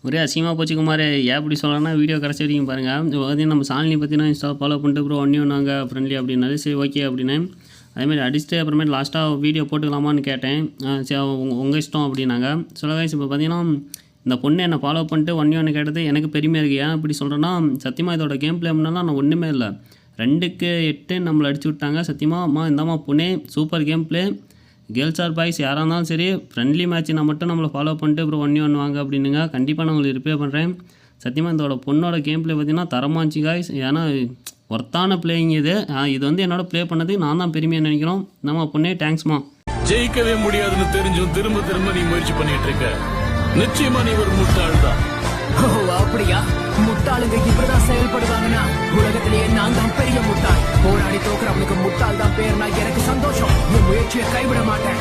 ஒரே அசிங்கமாக போச்சு குமார். ஏன் அப்படி சொல்லலாம்னா வீடியோ கடைசி வரைக்கும் பாருங்கள். இப்போ பார்த்தீங்கன்னா நம்ம சாலினி பார்த்தீங்கன்னா இன்ஸ்டா ஃபாலோ பண்ணிட்டு ப்ரோ ஒன்றாங்க ஃப்ரெண்ட்லி அப்படின்னாலே சரி ஓகே அப்படின்னு அதேமாதிரி அடிச்சுட்டு அப்புறமேட்டு லாஸ்ட்டாக வீடியோ போட்டுக்கலாமான்னு கேட்டேன். சரி உங்கள் இஷ்டம் அப்படின்னாங்க. சொல்ல வயசு இப்போ பார்த்தீங்கன்னா இந்த பொண்ணு என்னை ஃபாலோ பண்ணிட்டு ஒன்று கேட்டது எனக்கு பெருமையாக இருக்குது. ஏன் இப்படி சொல்கிறேன்னா சத்தியமாக இதோட கேம் பிளே அப்படின்னா நான் ஒன்றுமே இல்லை 2க்கு 8 நம்மளை அடிச்சு விட்டாங்க. சத்தியமாக இந்தாம்மா பொண்ணே super game play. Girls are boys யாராக இருந்தாலும் சரி ஃப்ரெண்ட்லி மேட்ச்னா மட்டும் நம்மளை ஃபாலோ பண்ணிட்டு அப்புறம் ஒன்று வாங்க அப்படின்னுங்க. கண்டிப்பாக நான் உங்களுக்கு ரிப்ளை பண்ணுறேன். சத்தியமாக இதோட பொண்ணோட கேம் பிளே பார்த்தீங்கன்னா தரமாச்சு காய்ஸ். ஏன்னா ஒர்த்தான பிளேயிங் இது. இது வந்து என்னோட ப்ளே பண்ணதுக்கு நான் தான் பெருமையாக நினைக்கிறோம். நம்ம பொண்ணே தேங்க்ஸ்மா. ஜெயிக்கவே முடியாதுன்னு தெரிஞ்சும் திரும்ப திரும்ப நீ முயற்சி பண்ணிட்டு இருக்க. நிச்சயமா நீ ஒரு முட்டாள் தான். அப்படியா? முட்டாளுங்க இப்படிதான் செயல்படுவாங்கன்னா உலகத்திலேயே நான் தான் பெரிய முட்டாள். போராடி தோக்குறவனுக்கு முட்டாள் தான் பேர்னா எனக்கு சந்தோஷம். என் முயற்சியை கைவிட மாட்டேன்.